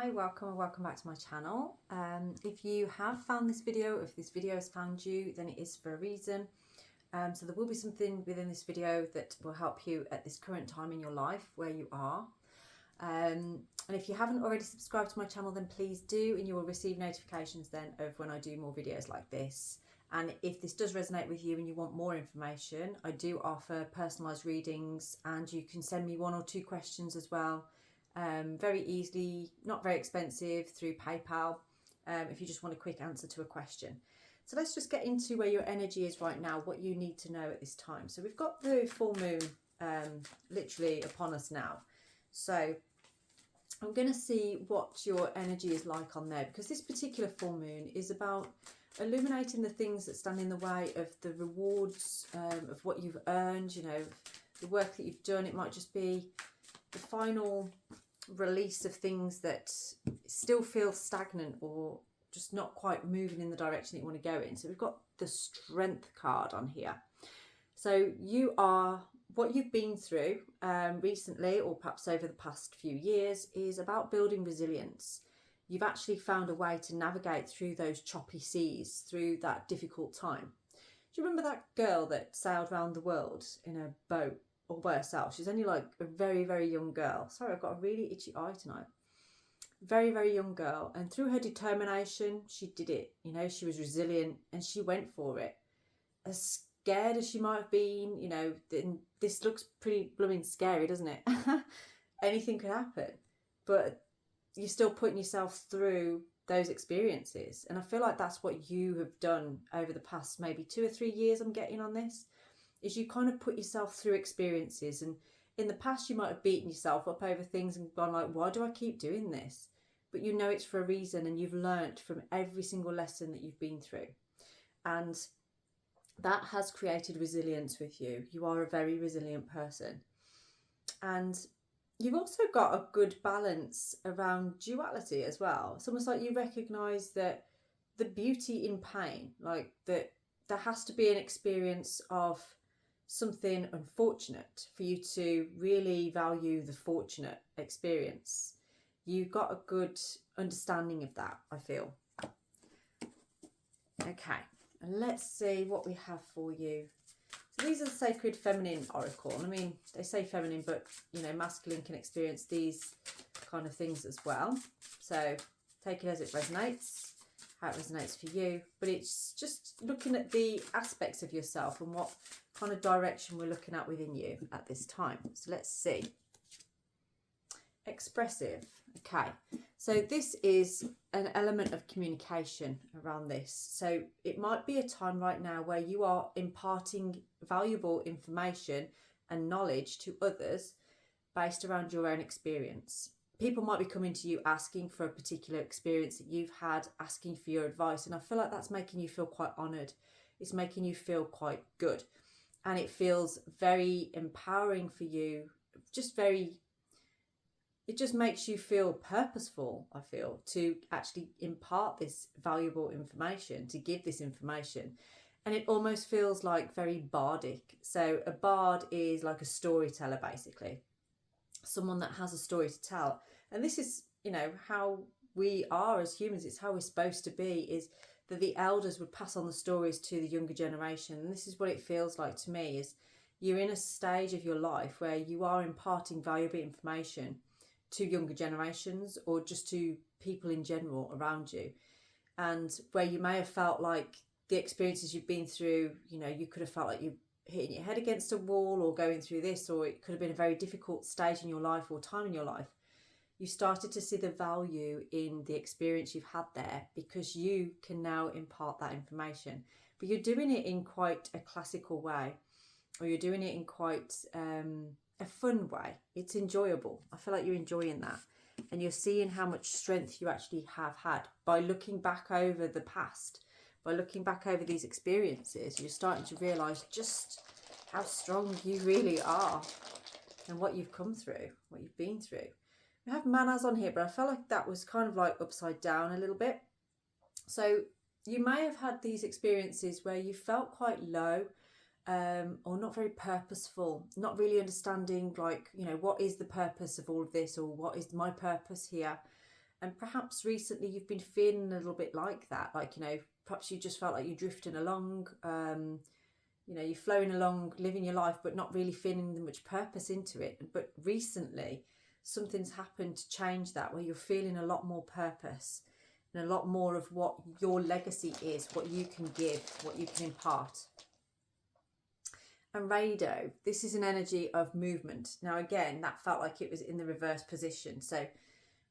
Hi, welcome and welcome back to my channel. If you have found this video, if this video has found you, then it is for a reason. So there will be something within this video that will help you at this current time in your life where you are. And if you haven't already subscribed to my channel, then please do, and you will receive notifications then of when I do more videos like this. And if this does resonate with you and you want more information, I do offer personalised readings, and you can send me 1 or 2 questions as well. Very easily, not very expensive, through PayPal, if you just want a quick answer to a question. So let's just get into where your energy is right now, what you need to know at this time. So we've got the full moon literally upon us now. So I'm going to see what your energy is like on there, because this particular full moon is about illuminating the things that stand in the way of the rewards of what you've earned, you know, the work that you've done. It might just be the final release of things that still feel stagnant or just not quite moving in the direction that you want to go in. So we've got the Strength card on here. So you are, what you've been through recently, or perhaps over the past few years, is about building resilience. You've actually found a way to navigate through those choppy seas, through that difficult time. Do you remember that girl that sailed around the world in a boat all by herself? She's only like a very, very young girl. Sorry, I've got a really itchy eye tonight. Very, very young girl. And through her determination, she did it. You know, she was resilient and she went for it. As scared as she might have been, you know, this looks pretty blooming scary, doesn't it? Anything could happen. But you're still putting yourself through those experiences. And I feel like that's what you have done over the past maybe 2 or 3 years I'm getting on this. Is you kind of put yourself through experiences, and in the past you might have beaten yourself up over things and gone like, why do I keep doing this? But you know it's for a reason, and you've learnt from every single lesson that you've been through, and that has created resilience with you. You are a very resilient person, and you've also got a good balance around duality as well. It's almost like you recognise that the beauty in pain, like that there has to be an experience of something unfortunate for you to really value the fortunate experience. You've got a good understanding of that, I feel. Okay, and let's see what we have for you. So these are the Sacred Feminine Oracle. I mean, they say feminine, but, you know, masculine can experience these kind of things as well. So take it as it resonates, how it resonates for you. But it's just looking at the aspects of yourself and what kind of direction we're looking at within you at this time. So let's see. Expressive. Okay, so this is an element of communication around this. So it might be a time right now where you are imparting valuable information and knowledge to others based around your own experience. People might be coming to you asking for a particular experience that you've had, asking for your advice, and I feel like that's making you feel quite honoured. It's making you feel quite good, and it feels very empowering for you. It just makes you feel purposeful, I feel, to actually impart this valuable information, to give this information. And it almost feels like very bardic. So a bard is like a storyteller, basically. Someone that has a story to tell. And this is, you know, how we are as humans. It's how we're supposed to be, is that the elders would pass on the stories to the younger generation. And this is what it feels like to me, is you're in a stage of your life where you are imparting valuable information to younger generations, or just to people in general around you, and where you may have felt like the experiences you've been through, you know, you could have felt like you hitting your head against a wall or going through this, or it could have been a very difficult stage in your life or time in your life. You started to see the value in the experience you've had there, because you can now impart that information. But you're doing it in quite a classical way, or you're doing it in quite a fun way. It's enjoyable. I feel like you're enjoying that, and you're seeing how much strength you actually have had by looking back over the past, by looking back over these experiences. You're starting to realise just how strong you really are, and what you've come through, what you've been through. We have Manas on here, but I felt like that was kind of like upside down a little bit. So you may have had these experiences where you felt quite low, or not very purposeful, not really understanding, like, you know, what is the purpose of all of this, or what is my purpose here? And perhaps recently you've been feeling a little bit like that, like, you know, perhaps you just felt like you're drifting along, you know, you're flowing along, living your life, but not really feeling much purpose into it. But recently something's happened to change that, where you're feeling a lot more purpose and a lot more of what your legacy is, what you can give, what you can impart. And Rado, this is an energy of movement. Now again, that felt like it was in the reverse position. So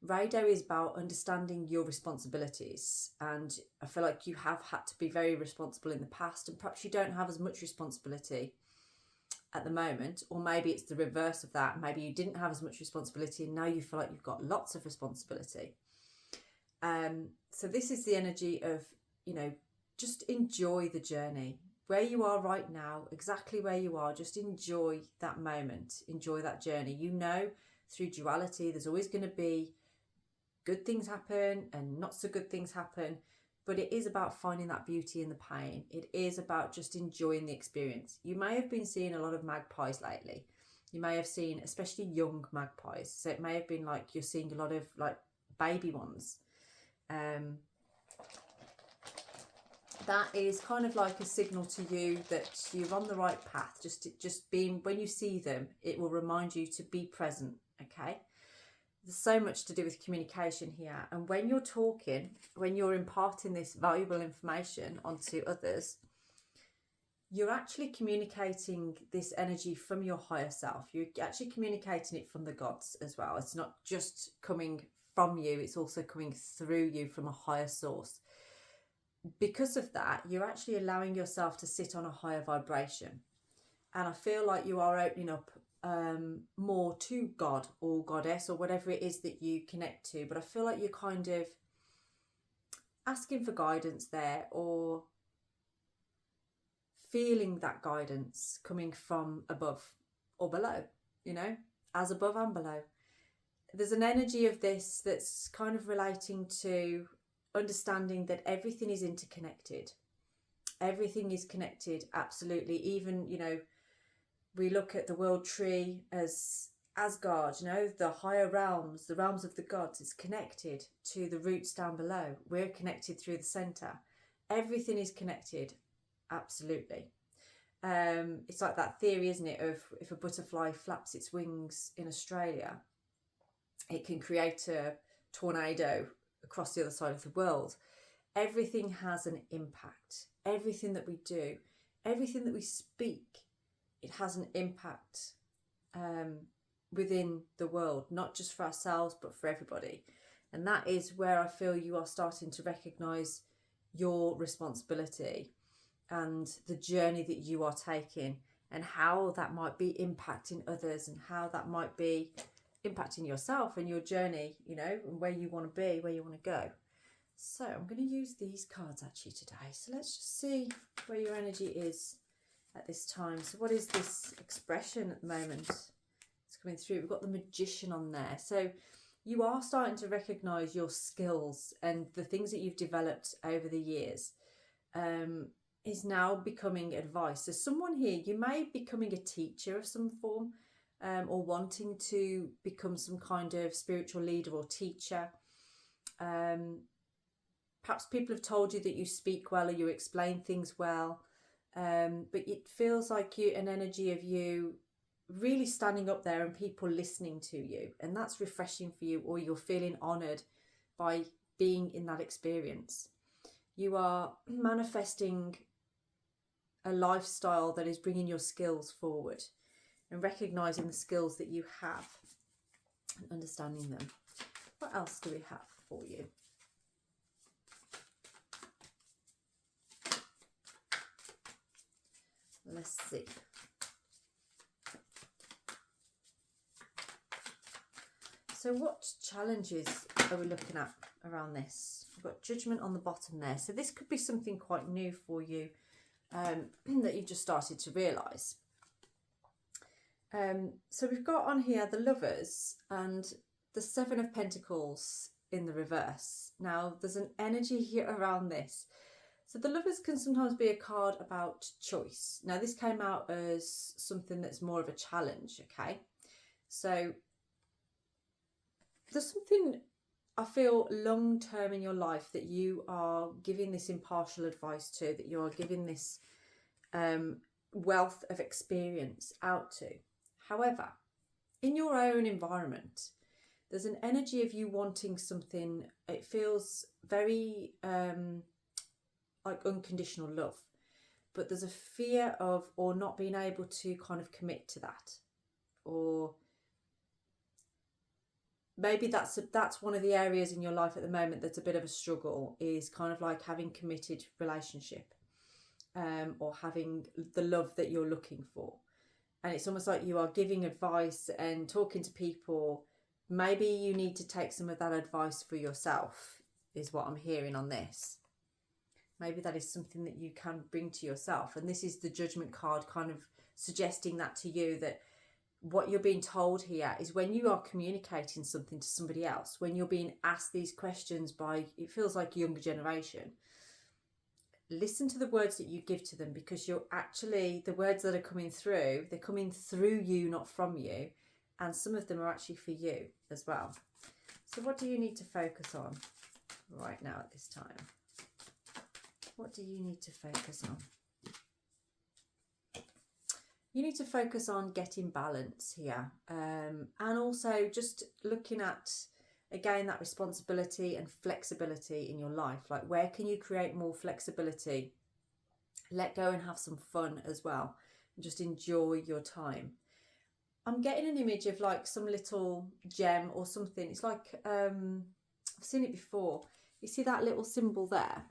Rado is about understanding your responsibilities, and I feel like you have had to be very responsible in the past, and perhaps you don't have as much responsibility at the moment, or maybe it's the reverse of that. Maybe you didn't have as much responsibility and now you feel like you've got lots of responsibility. So this is the energy of, you know, just enjoy the journey where you are right now, exactly where you are. Just enjoy that moment, enjoy that journey. You know, through duality, there's always going to be good things happen and not so good things happen, but it is about finding that beauty in the pain. It is about just enjoying the experience. You may have been seeing a lot of magpies lately. You may have seen especially young magpies, so it may have been like you're seeing a lot of like baby ones. That is kind of like a signal to you that you're on the right path. Just being, when you see them, it will remind you to be present. Okay, there's so much to do with communication here, and when you're talking, when you're imparting this valuable information onto others, you're actually communicating this energy from your higher self. You're actually communicating it from the gods as well. It's not just coming from you, it's also coming through you from a higher source. Because of that, you're actually allowing yourself to sit on a higher vibration, and I feel like you are opening up more to God or Goddess or whatever it is that you connect to. But I feel like you're kind of asking for guidance there, or feeling that guidance coming from above or below, you know, as above and below. There's an energy of this that's kind of relating to understanding that everything is interconnected. Everything is connected, absolutely. Even, you know, we look at the world tree as Asgard, you know, the higher realms, the realms of the gods. It's connected to the roots down below. We're connected through the center. Everything is connected, absolutely. It's like that theory, isn't it, of if a butterfly flaps its wings in Australia, it can create a tornado across the other side of the world. Everything has an impact. Everything that we do, everything that we speak, it has an impact within the world, not just for ourselves, but for everybody. And that is where I feel you are starting to recognize your responsibility and the journey that you are taking, and how that might be impacting others, and how that might be impacting yourself and your journey, you know, and where you want to be, where you want to go. So I'm going to use these cards actually today. So let's just see where your energy is at this time. So what is this expression at the moment? It's coming through. We've got the Magician on there. So you are starting to recognize your skills and the things that you've developed over the years is now becoming advice. So someone here, you may be becoming a teacher of some form, or wanting to become some kind of spiritual leader or teacher. Perhaps people have told you that you speak well or you explain things well, but it feels like an energy of you really standing up there and people listening to you, and that's refreshing for you, or you're feeling honoured by being in that experience. You are manifesting a lifestyle that is bringing your skills forward, and recognising the skills that you have and understanding them. What else do we have for you? Let's see. So what challenges are we looking at around this? We've got Judgment on the bottom there. So this could be something quite new for you that you've just started to realise. So we've got on here the Lovers and the Seven of Pentacles in the reverse. Now there's an energy here around this. So the Lovers can sometimes be a card about choice. Now this came out as something that's more of a challenge, okay? So there's something I feel long term in your life that you are giving this impartial advice to, that you are giving this wealth of experience out to. However, in your own environment, there's an energy of you wanting something. It feels very like unconditional love, but there's a fear of, or not being able to kind of commit to that, or maybe that's one of the areas in your life at the moment that's a bit of a struggle, is kind of like having committed relationship, or having the love that you're looking for. And it's almost like you are giving advice and talking to people. Maybe you need to take some of that advice for yourself, is what I'm hearing on this. Maybe that is something that you can bring to yourself. And this is the Judgment card kind of suggesting that to you, that what you're being told here is when you are communicating something to somebody else, when you're being asked these questions by, it feels like a younger generation, listen to the words that you give to them, because you're actually, the words that are coming through, they're coming through you, not from you. And some of them are actually for you as well. So what do you need to focus on right now at this time? What do you need to focus on? You need to focus on getting balance here. And also just looking at, again, that responsibility and flexibility in your life. Like, where can you create more flexibility? Let go and have some fun as well. And just enjoy your time. I'm getting an image of like some little gem or something. It's like, I've seen it before. You see that little symbol there?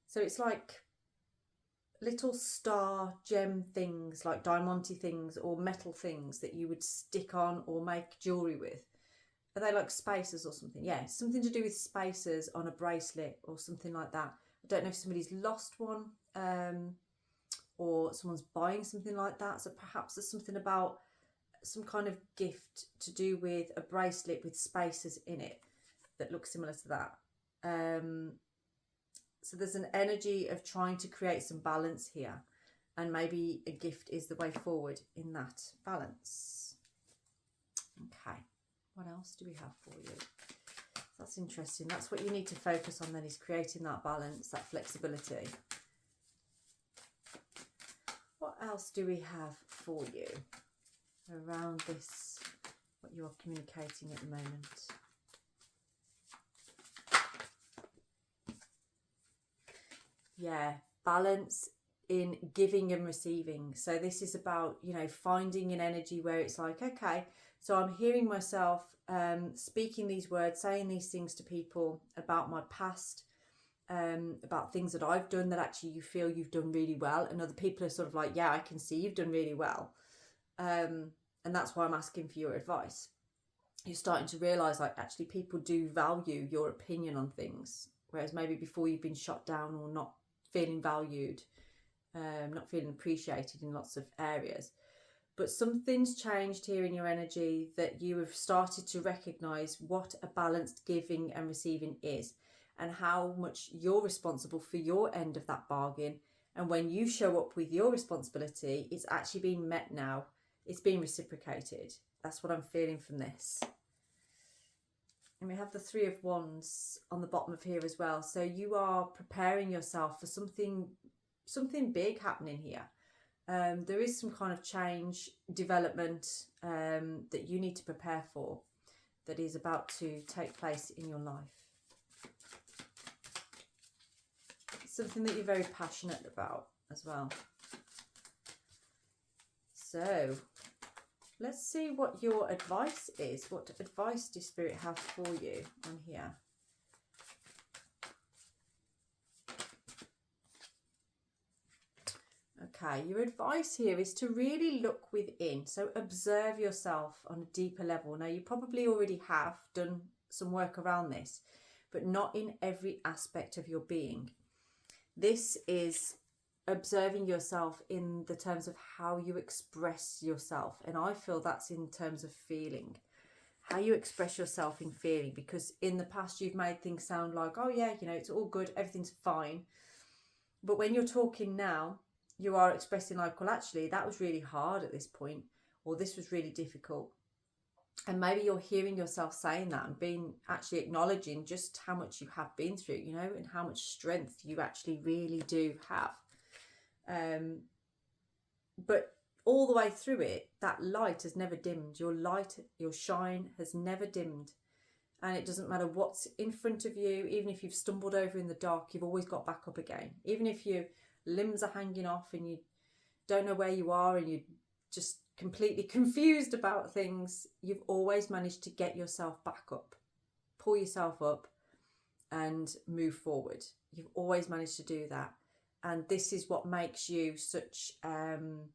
So it's like little star gem things, like diamante things or metal things that you would stick on or make jewellery with. Are they like spacers or something? Yeah, something to do with spacers on a bracelet or something like that. I don't know if somebody's lost one, or someone's buying something like that. So perhaps there's something about some kind of gift to do with a bracelet with spacers in it that looks similar to that. So there's an energy of trying to create some balance here, and maybe a gift is the way forward in that balance. Okay, what else do we have for you? That's interesting. That's what you need to focus on then, is creating that balance, that flexibility. What else do we have for you around this, what you're communicating at the moment? Yeah, balance in giving and receiving. So this is about, you know, finding an energy where it's like, okay, so I'm hearing myself speaking these words, saying these things to people about my past, about things that I've done that actually you feel you've done really well, and other people are sort of like, yeah, I can see you've done really well. And that's why I'm asking for your advice. You're starting to realise, like, actually people do value your opinion on things, whereas maybe before you've been shot down or not feeling valued, not feeling appreciated in lots of areas. But something's changed here in your energy, that you have started to recognise what a balanced giving and receiving is, and how much you're responsible for your end of that bargain. And when you show up with your responsibility, it's actually being met now. It's being reciprocated. That's what I'm feeling from this. And we have the Three of Wands on the bottom of here as well. So you are preparing yourself for something big happening here. There is some kind of change, development that you need to prepare for, that is about to take place in your life. Something that you're very passionate about as well. So let's see what your advice is. What advice does Spirit have for you on here? Okay, your advice here is to really look within. So observe yourself on a deeper level. Now, you probably already have done some work around this, but not in every aspect of your being. This is observing yourself in the terms of how you express yourself. And I feel that's in terms of feeling. How you express yourself in feeling. Because in the past you've made things sound like, oh yeah, you know, it's all good, everything's fine. But when you're talking now, you are expressing like, well, actually, that was really hard at this point, or this was really difficult. And maybe you're hearing yourself saying that and being actually acknowledging just how much you have been through, you know, and how much strength you actually really do have. But all the way through it, that light has never dimmed. Your light, your shine has never dimmed. And it doesn't matter what's in front of you, even if you've stumbled over in the dark, you've always got back up again. Even if your limbs are hanging off and you don't know where you are and you're just completely confused about things, you've always managed to get yourself back up, pull yourself up and move forward. You've always managed to do that. And this is what makes you such an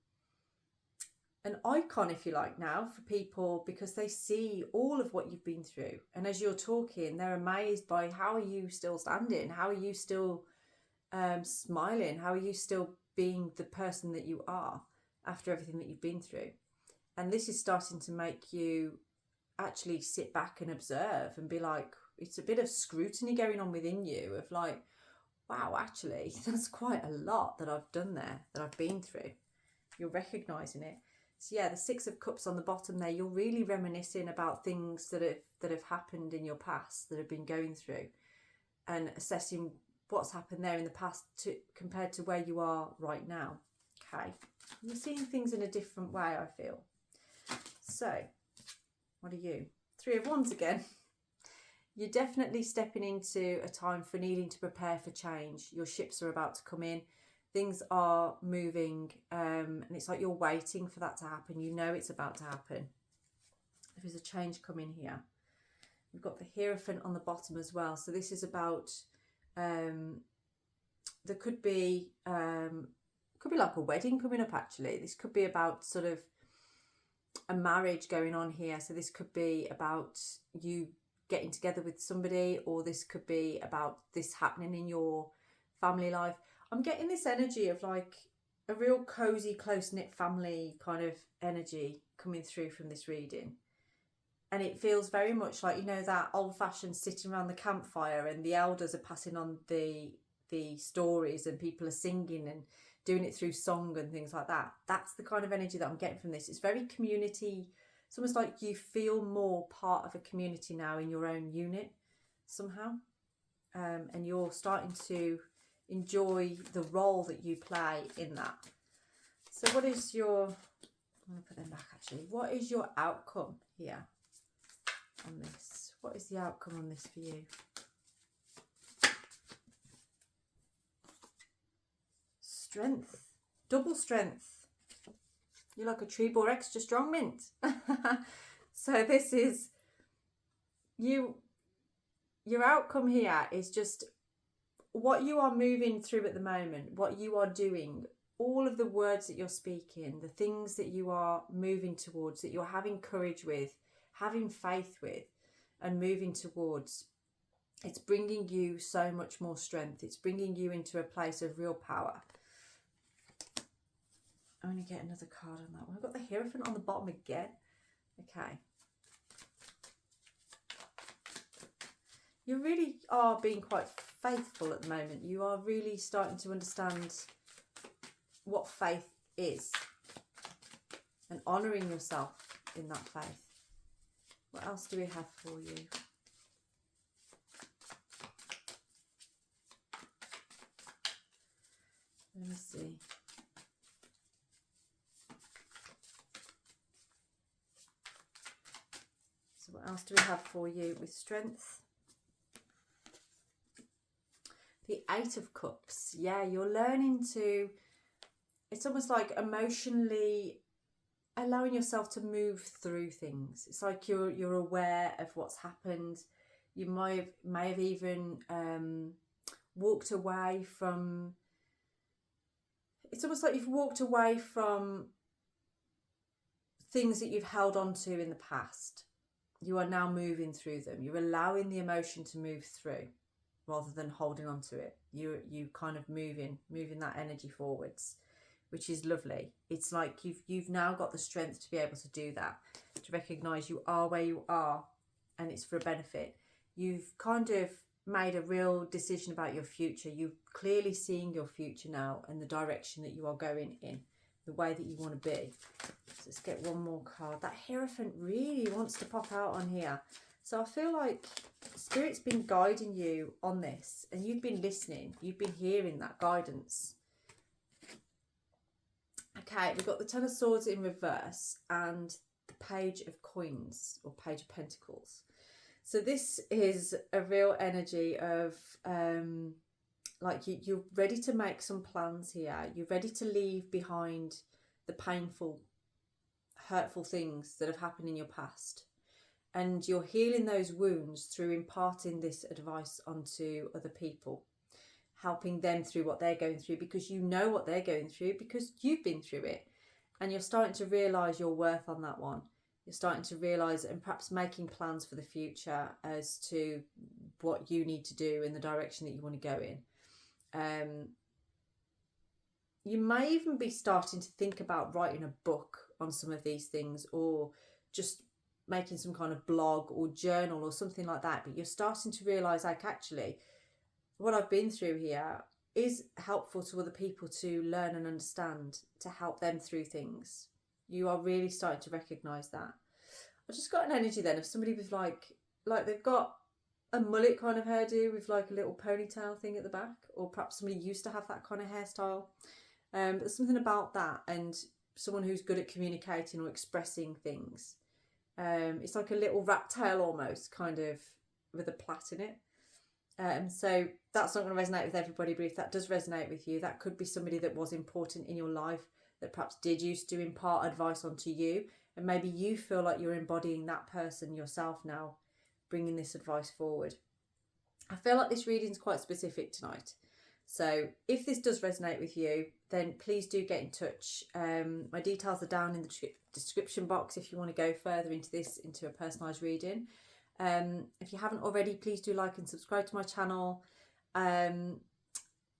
icon, if you like, now for people, because they see all of what you've been through. And as you're talking, they're amazed by, how are you still standing? How are you still smiling? How are you still being the person that you are after everything that you've been through? And this is starting to make you actually sit back and observe and be like, it's a bit of scrutiny going on within you of like, wow, actually, that's quite a lot that I've done there, that I've been through. You're recognizing it. So yeah, the 6 of Cups on the bottom there, you're really reminiscing about things that have happened in your past, that have been going through, and assessing what's happened there in the past compared to where you are right now. Okay, you're seeing things in a different way, I feel. So, what are you? 3 of Wands again. You're definitely stepping into a time for needing to prepare for change. Your ships are about to come in. Things are moving, and it's like you're waiting for that to happen. You know it's about to happen. There is a change coming here. We've got the Hierophant on the bottom as well. So this is about, there could be like a wedding coming up, actually. This could be about sort of a marriage going on here. So this could be about you getting together with somebody, or this could be about this happening in your family life. I'm getting this energy of like a real cozy, close-knit family kind of energy coming through from this reading. And it feels very much like, you know, that old-fashioned sitting around the campfire and the elders are passing on the stories and people are singing and doing it through song and things like that. That's the kind of energy that I'm getting from this. It's very community. It's almost like you feel more part of a community now in your own unit somehow. And you're starting to enjoy the role that you play in that. So what is your, I'm going to put them back actually. What is your outcome here on this? What is the outcome on this for you? Strength. Double strength. You're like a tree bore extra strong mint. So this is you. Your outcome here is just what you are moving through at the moment, what you are doing, all of the words that you're speaking, the things that you are moving towards, that you're having courage with, having faith with, and moving towards. It's bringing you so much more strength. It's bringing you into a place of real power. I'm going to get another card on that one. I've got the Hierophant on the bottom again. Okay. You really are being quite faithful at the moment. You are really starting to understand what faith is and honouring yourself in that faith. What else do we have for you? Let me see. So what else do we have for you with strength? The 8 of Cups. Yeah, you're learning to, it's almost like emotionally allowing yourself to move through things. It's like you're aware of what's happened. You may have even walked away from, it's almost like you've walked away from things that you've held on to in the past. You are now moving through them. You're allowing the emotion to move through rather than holding on to it. You kind of moving that energy forwards, which is lovely. It's like you've now got the strength to be able to do that, to recognise you are where you are and it's for a benefit. You've kind of made a real decision about your future. You're clearly seeing your future now and the direction that you are going in, the way that you want to be. Let's get one more card. That Hierophant really wants to pop out on here. So I feel like Spirit's been guiding you on this, and you've been listening. You've been hearing that guidance. Okay, we've got the Ten of Swords in reverse and the Page of Coins, or Page of Pentacles. So this is a real energy of like you're ready to make some plans here. You're ready to leave behind the painful, hurtful things that have happened in your past. And you're healing those wounds through imparting this advice onto other people, helping them through what they're going through, because you know what they're going through because you've been through it. And you're starting to realise your worth on that one. You're starting to realise and perhaps making plans for the future as to what you need to do in the direction that you want to go in. You may even be starting to think about writing a book on some of these things, or just making some kind of blog or journal or something like that. But you're starting to realise, like, actually, what I've been through here is helpful to other people to learn and understand, to help them through things. You are really starting to recognise that. I just got an energy then of somebody with like they've got a mullet kind of hairdo with like a little ponytail thing at the back, or perhaps somebody used to have that kind of hairstyle. But there's something about that, and someone who's good at communicating or expressing things. It's like a little rat tail almost, kind of, with a plait in it. So that's not going to resonate with everybody, but if that does resonate with you, that could be somebody that was important in your life, that perhaps did used to impart advice onto you, and maybe you feel like you're embodying that person yourself now, bringing this advice forward. I feel like this reading is quite specific tonight. So if this does resonate with you, then please do get in touch. My details are down in the description box if you want to go further into this, into a personalised reading. If you haven't already, please do like and subscribe to my channel. I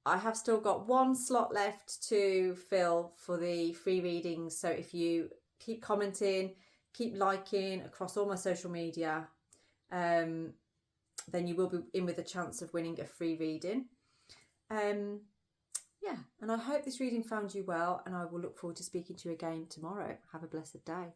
have still got one slot left to fill for the free readings. So if you keep commenting, keep liking across all my social media, then you will be in with a chance of winning a free reading. Yeah, and I hope this reading found you well, and I will look forward to speaking to you again tomorrow. Have a blessed day.